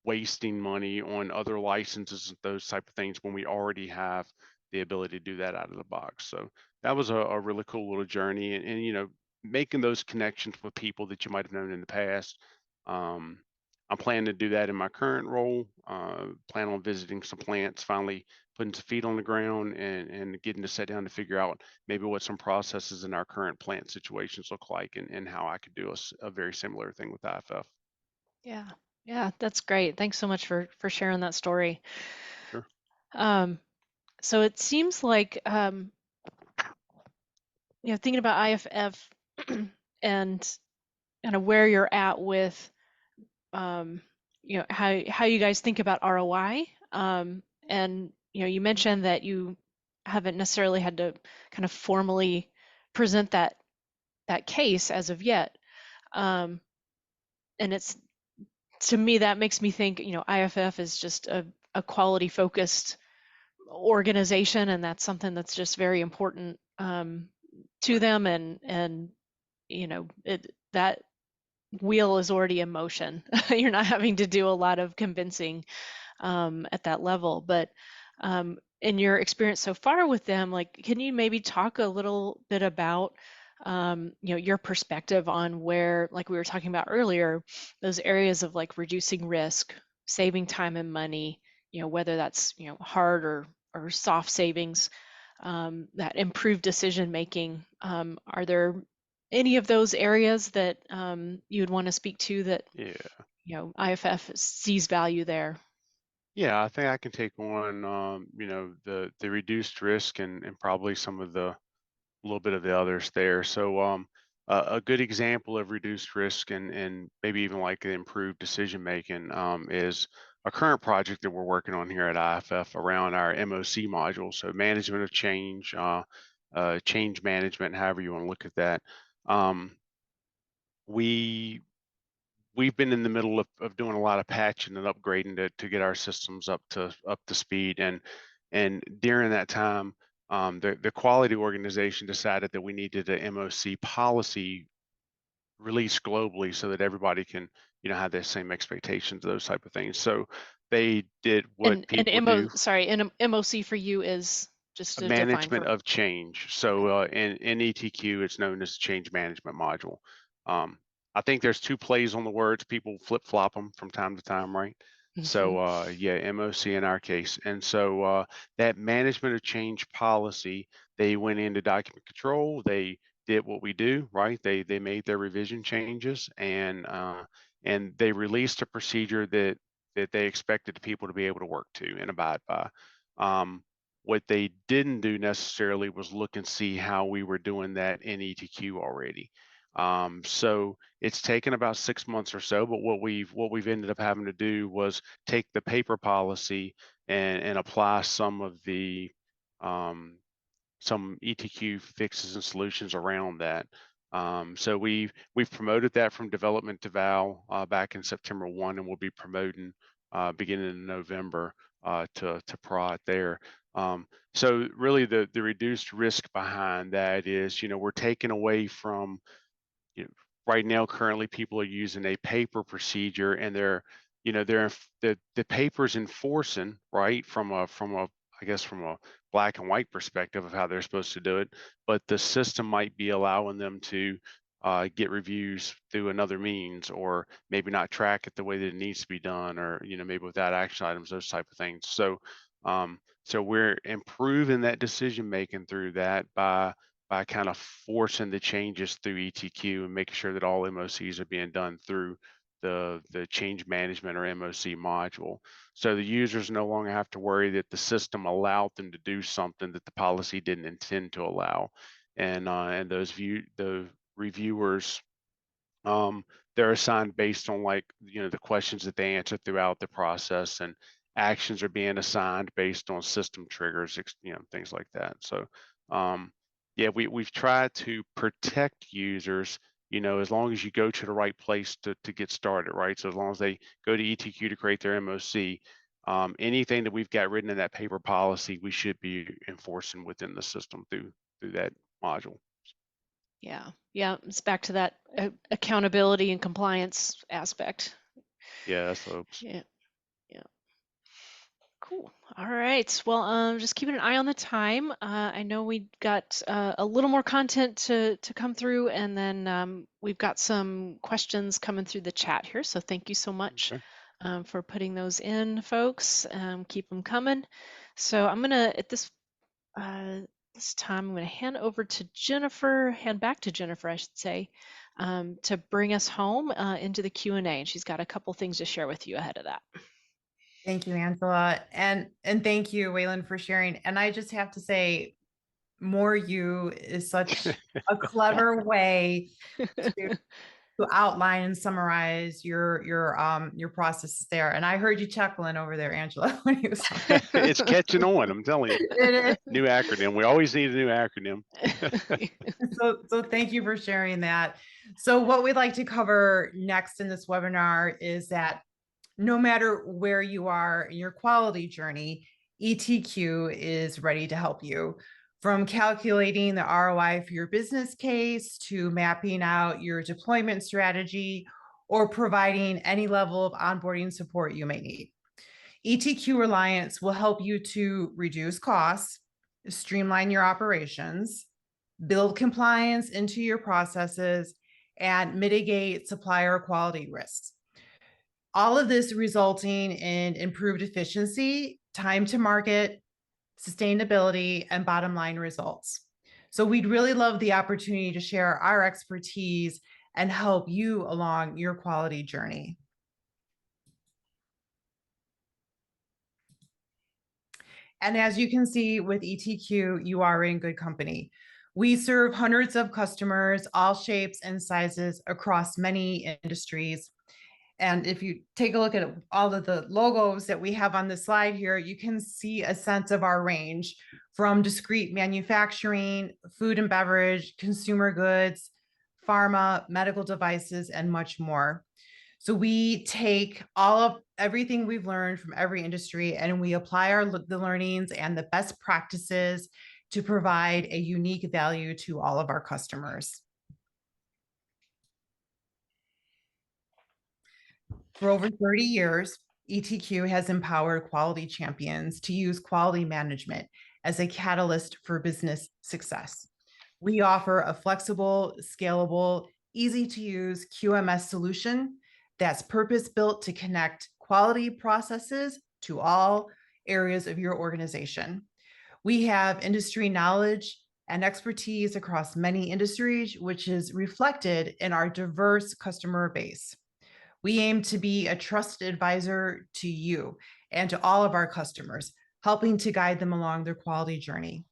wasting money on other licenses and those type of things when we already have the ability to do that out of the box. So that was a really cool little journey, and making those connections with people that you might have known in the past. Um, I'm planning to do that in my current role. Plan on visiting some plants, finally putting some feet on the ground, and getting to sit down to figure out maybe what some processes in our current plant situations look like, and how I could do a very similar thing with IFF. Yeah. Yeah, that's great. Thanks so much for sharing that story. Sure. Um, so it seems like thinking about IFF and kind of where you're at with how you guys think about ROI. And you mentioned that you haven't necessarily had to kind of formally present that case as of yet. And it's, to me, that makes me think, IFF is just a quality focused organization, and that's something that's just very important to them. And that wheel is already in motion. You're not having to do a lot of convincing at that level. But in your experience so far with them, like, can you maybe talk a little bit about your perspective on where, like we were talking about earlier, those areas of like reducing risk, saving time and money, whether that's hard or soft savings, that improved decision making. Are there any of those areas that you would want to speak to that Yeah. IFF sees value there? Yeah, I think I can take on, the reduced risk, and probably some of the little bit of the others there. So, a good example of reduced risk, and maybe even like the improved decision making, is a current project that we're working on here at IFF around our MOC module. So management of change, change management, however you want to look at that. Um, we we've been in the middle of doing a lot of patching and upgrading to get our systems up to speed, and during that time, the quality organization decided that we needed a MOC policy released globally so that everybody can have the same expectations, those type of things. So they did what people do. And MOC for you is just to define Management for. of change. So in ETQ, it's known as change management module. Um, I think there's two plays on the words. People flip flop them from time to time, right? So yeah, MOC in our case. And so that management of change policy, they went into document control. They did what we do, right? They made their revision changes, and they released a procedure that they expected people to be able to work to and abide by. What they didn't do necessarily was look and see how we were doing that in ETQ already. So it's taken about 6 months or so, but what we've ended up having to do was take the paper policy and apply some of the some ETQ fixes and solutions around that. So we've promoted that from development to Val back in September 1, and we'll be promoting beginning in November to prod there. So really the reduced risk behind that is, we're taking away from, right now currently people are using a paper procedure, and the paper's enforcing, right, from a I guess from a black and white perspective of how they're supposed to do it, but the system might be allowing them to get reviews through another means, or maybe not track it the way that it needs to be done, or maybe without action items, those type of things. So we're improving that decision making through that by kind of forcing the changes through ETQ and making sure that all MOCs are being done through the change management or MOC module. So the users no longer have to worry that the system allowed them to do something that the policy didn't intend to allow. And the reviewers, they're assigned based on, like, the questions that they answer throughout the process, and actions are being assigned based on system triggers, things like that. So yeah, we've tried to protect users, as long as you go to the right place to get started, right? So as long as they go to ETQ to create their MOC, anything that we've got written in that paper policy, we should be enforcing within the system through that module. Yeah, it's back to that accountability and compliance aspect. Yeah, folks. Yeah. Cool. All right. Well, just keeping an eye on the time. I know we got a little more content to come through, and then we've got some questions coming through the chat here. So thank you so much Okay. for putting those in, folks. Keep them coming. So I'm gonna at this time I'm gonna hand back to Jennifer, I should say, to bring us home into the Q&A, and she's got a couple things to share with you ahead of that. Thank you, Angela. And thank you, Waylon, for sharing. And I just have to say, more you is such a clever way to outline and summarize your processes there. And I heard you chuckling over there, Angela, when you was talking. It's catching on, I'm telling you. It is. New acronym. We always need a new acronym. So thank you for sharing that. So what we'd like to cover next in this webinar is that no matter where you are in your quality journey, ETQ is ready to help you. From calculating the ROI for your business case to mapping out your deployment strategy or providing any level of onboarding support you may need. ETQ Reliance will help you to reduce costs, streamline your operations, build compliance into your processes, and mitigate supplier quality risks. All of this resulting in improved efficiency, time to market, sustainability, and bottom line results. So we'd really love the opportunity to share our expertise and help you along your quality journey. And as you can see with ETQ, you are in good company. We serve hundreds of customers, all shapes and sizes across many industries. And if you take a look at all of the logos that we have on the slide here, you can see a sense of our range from discrete manufacturing, food and beverage, consumer goods, pharma, medical devices, and much more. So we take everything we've learned from every industry and we apply the learnings and the best practices to provide a unique value to all of our customers. For over 30 years, ETQ has empowered quality champions to use quality management as a catalyst for business success. We offer a flexible, scalable, easy to use QMS solution that's purpose-built to connect quality processes to all areas of your organization. We have industry knowledge and expertise across many industries, which is reflected in our diverse customer base. We aim to be a trusted advisor to you and to all of our customers, helping to guide them along their quality journey.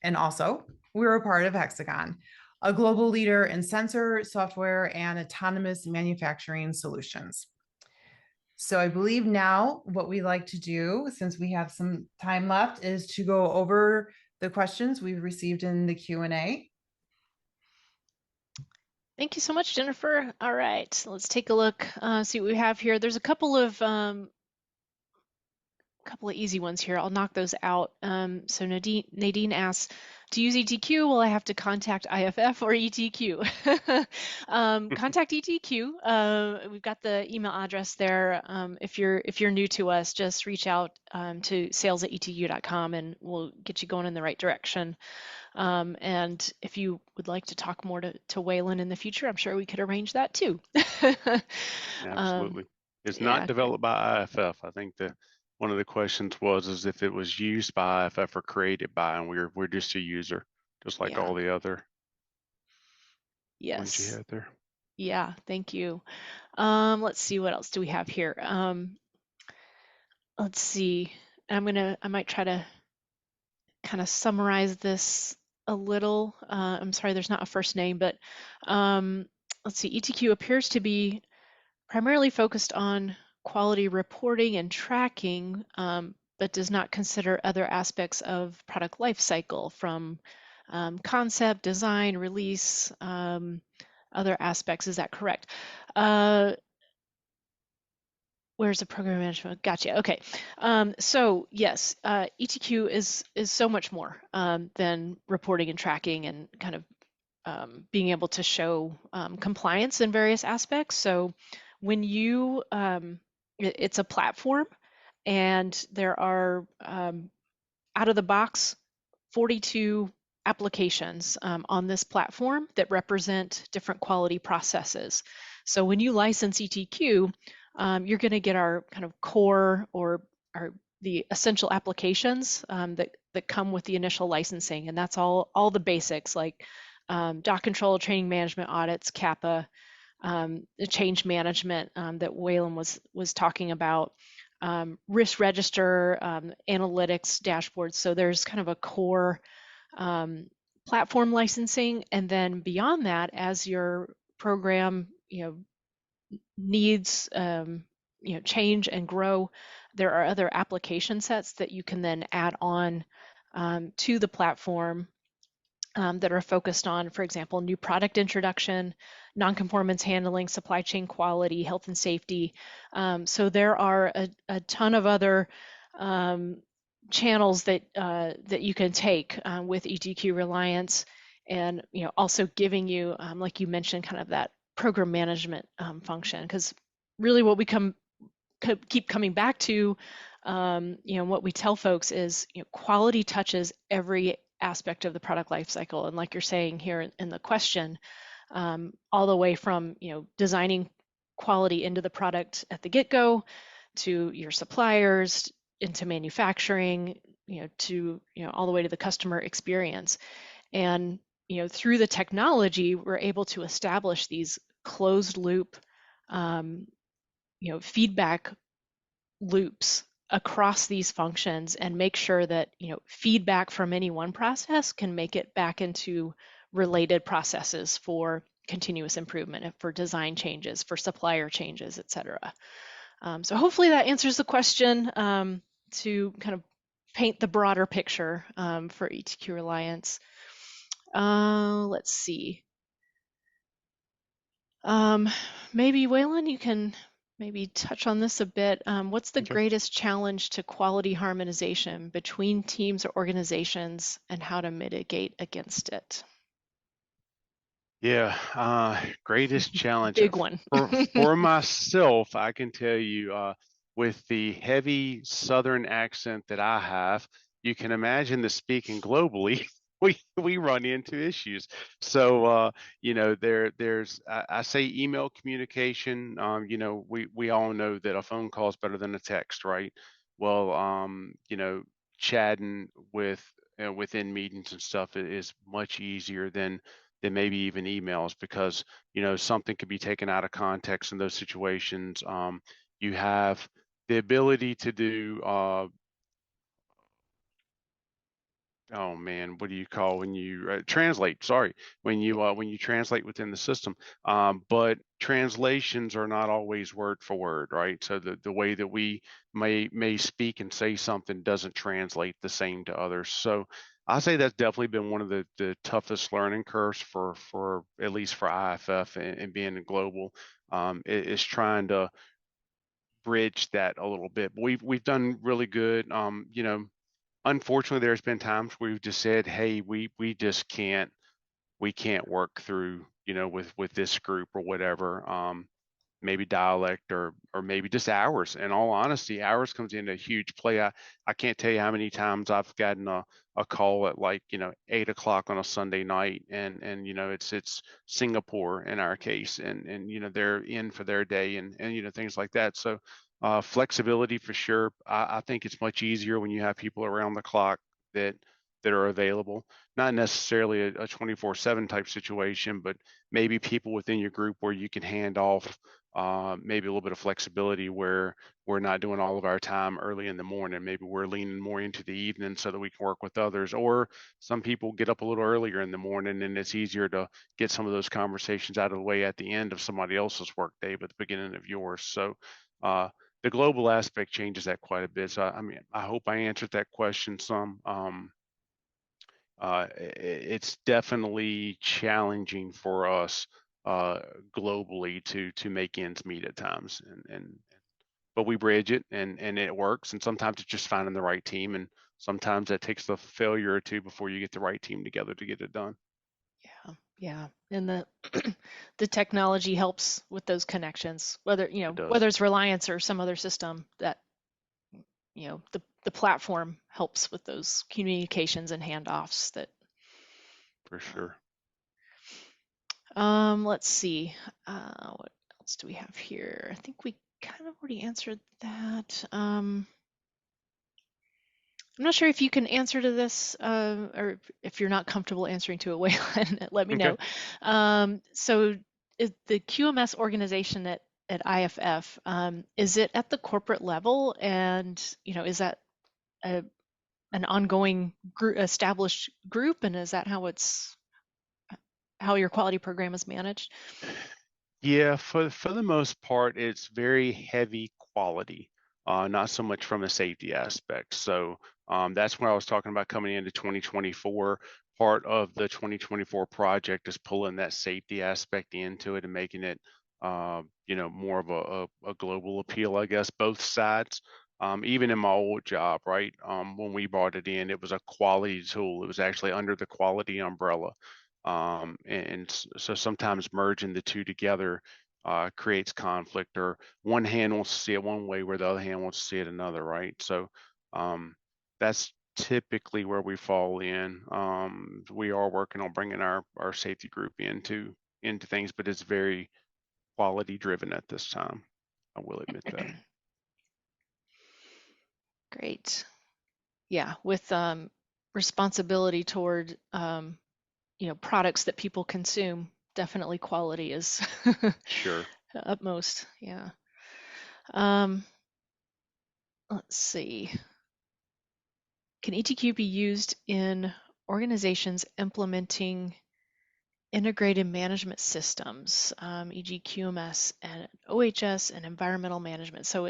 And also, we're a part of Hexagon, a global leader in sensor, software, and autonomous manufacturing solutions. So I believe now what we like to do, since we have some time left, is to go over the questions we've received in the Q&A. Thank you so much, Jennifer. All right, so let's take a look, see what we have here. There's a couple of easy ones here. I'll knock those out. So Nadine asks, to use ETQ, will I have to contact IFF or ETQ? Contact ETQ. We've got the email address there. If you're new to us, just reach out to sales@etq.com and we'll get you going in the right direction. And if you would like to talk more to Waylon in the future, I'm sure we could arrange that too. Absolutely. It's yeah. not developed by IFF. I think one of the questions was if it was used by IFF or created by, and we're just a user, just like all the other ones you had there. Yeah, thank you. Let's see, what else do we have here? Let's see. I might try to kind of summarize this a little. I'm sorry, there's not a first name, but let's see. ETQ appears to be primarily focused on quality reporting and tracking, but does not consider other aspects of product life cycle from concept, design, release, other aspects. Is that correct? Where's the program management? Gotcha. Okay. So yes, ETQ is so much more than reporting and tracking and kind of being able to show compliance in various aspects. So when you, it's a platform, and there are out of the box 42 applications on this platform that represent different quality processes. So when you license ETQ, you're going to get our kind of core or the essential applications that come with the initial licensing, and that's all the basics like doc control, training management, audits, CAPA, the change management that Waylon was talking about, risk register, analytics, dashboards. So there's kind of a core platform licensing, and then beyond that, as your program needs change and grow, there are other application sets that you can then add on to the platform that are focused on, for example, new product introduction, non-conformance handling, supply chain quality, health and safety. So there are a ton of other channels that you can take with ETQ Reliance, and also giving you, like you mentioned, kind of that program management function, because really what we keep coming back to, what we tell folks is, quality touches every aspect of the product lifecycle. And like you're saying here in the question, all the way from designing quality into the product at the get-go, to your suppliers, into manufacturing, to all the way to the customer experience. And through the technology, we're able to establish these closed loop feedback loops across these functions, and make sure that feedback from any one process can make it back into related processes for continuous improvement, for design changes, for supplier changes, etc. So hopefully that answers the question, to kind of paint the broader picture for ETQ Reliance. Let's see. Maybe Waylon, you can maybe touch on this a bit. What's the greatest challenge to quality harmonization between teams or organizations, and how to mitigate against it? Yeah, greatest challenge. Big one. For myself, I can tell you, with the heavy Southern accent that I have, you can imagine that speaking globally, we run into issues. So there's I say email communication. We all know that a phone call is better than a text, right? Well, chatting within meetings and stuff is much easier than maybe even emails, because something could be taken out of context in those situations. You have the ability to do oh man, what do you call when you translate? Sorry, when you translate within the system. But translations are not always word for word, right? So the way that we may speak and say something doesn't translate the same to others. So I say that's definitely been one of the toughest learning curves for at least for IFF and being global, is trying to bridge that a little bit. But we've done really good. Unfortunately, there's been times where we've just said, hey, we just can't work through, with this group or whatever. Maybe dialect or maybe just hours. In all honesty, hours comes into a huge play. I can't tell you how many times I've gotten a call at 8 o'clock on a Sunday night, and it's Singapore in our case, and they're in for their day, and things like that. So flexibility for sure. I think it's much easier when you have people around the clock that are available. Not necessarily a 24/7 type situation, but maybe people within your group where you can hand off maybe a little bit of flexibility, where we're not doing all of our time early in the morning. Maybe we're leaning more into the evening so that we can work with others. Or some people get up a little earlier in the morning, and it's easier to get some of those conversations out of the way at the end of somebody else's workday, but the beginning of yours. So the global aspect changes that quite a bit. So I hope I answered that question some. It's definitely challenging for us globally to make ends meet at times, but we bridge it, and it works. And sometimes it's just finding the right team, and sometimes that takes a failure or two before you get the right team together to get it done. Yeah. And the the technology helps with those connections, whether, It does, whether it's Reliance or some other system that, the platform helps with those communications and handoffs that, for sure. let's see, what else do we have here? I think we kind of already answered that. I'm not sure if you can answer to this, or if you're not comfortable answering to it, Waylon, let me Okay. know. So is the QMS organization at IFF, is it at the corporate level? And, is that an ongoing established group? And is that how your quality program is managed? Yeah, for the most part, it's very heavy quality, not so much from a safety aspect. So that's what I was talking about coming into 2024. Part of the 2024 project is pulling that safety aspect into it and making it, more of a global appeal, I guess, both sides. Even in my old job, right? When we brought it in, it was a quality tool. It was actually under the quality umbrella. So sometimes merging the two together creates conflict, or one hand wants to see it one way where the other hand wants to see it another, right? So that's typically where we fall in. We are working on bringing our safety group into things, but it's very quality driven at this time. I will admit that. Great. Yeah, with responsibility toward products that people consume, definitely quality is Sure. utmost. Yeah. Um, let's see. Can ETQ be used in organizations implementing integrated management systems, e.g. QMS and OHS and environmental management? So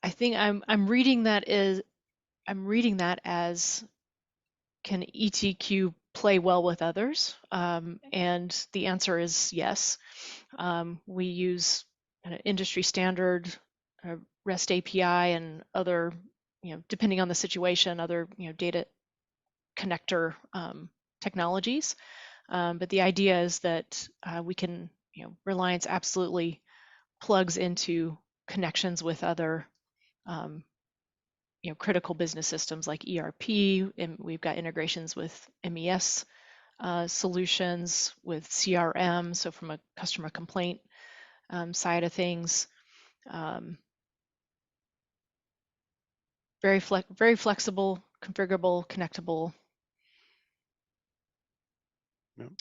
I think I'm reading that as, can ETQ play well with others? And the answer is yes. We use industry standard REST API and other, depending on the situation, other, data connector technologies. But the idea is that we can, Reliance absolutely plugs into connections with other critical business systems like ERP, and we've got integrations with MES solutions, with CRM, so from a customer complaint side of things. Very flexible, configurable, connectable. Yep.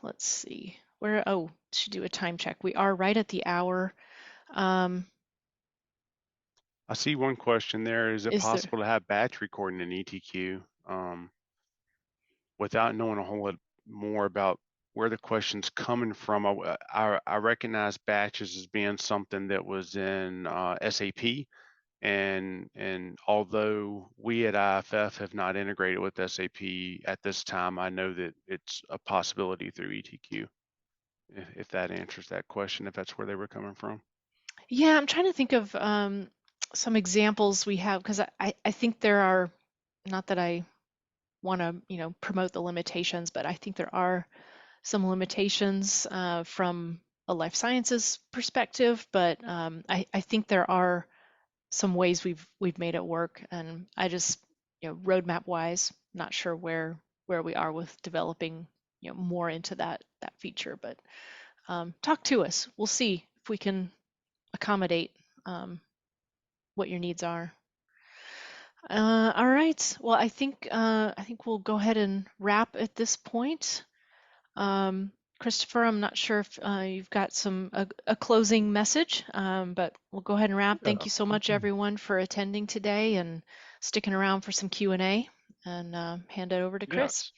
Let's see. Should do a time check. We are right at the hour. I see one question there. Is it Is there? possible to have batch recording in ETQ? Without knowing a whole lot more about where the question's coming from, I recognize batches as being something that was in SAP, and although we at IFF have not integrated with SAP at this time, I know that it's a possibility through ETQ. If that answers that question, if that's where they were coming from. Yeah, I'm trying to think of some examples we have, because I think there are, not that I want to promote the limitations, but I think there are some limitations from a life sciences perspective, but I think there are some ways we've made it work, and I just, roadmap wise, not sure where we are with developing more into that feature, but talk to us. We'll see if we can accommodate what your needs are. All right. Well, I think we'll go ahead and wrap at this point. Christopher, I'm not sure if you've got a closing message, but we'll go ahead and wrap. Thank you so much, everyone, for attending today and sticking around for some Q&A. And hand it over to Chris.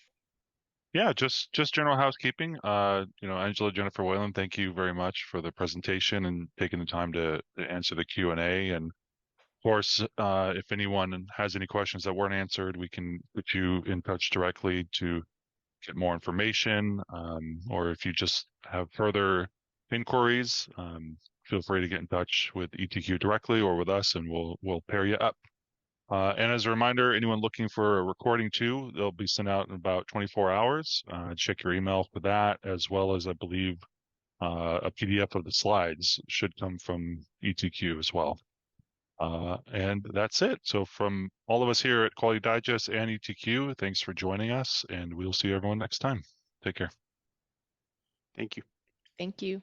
Yeah, just general housekeeping. Angela, Jennifer, Waylon, thank you very much for the presentation and taking the time to answer the Q&A. And of course, if anyone has any questions that weren't answered, we can put you in touch directly to get more information. Or if you just have further inquiries, feel free to get in touch with ETQ directly or with us, and we'll pair you up. And as a reminder, anyone looking for a recording too, they'll be sent out in about 24 hours. Check your email for that, as well as I believe a PDF of the slides should come from ETQ as well. And that's it. So from all of us here at Quality Digest and ETQ, thanks for joining us, and we'll see everyone next time. Take care. Thank you. Thank you.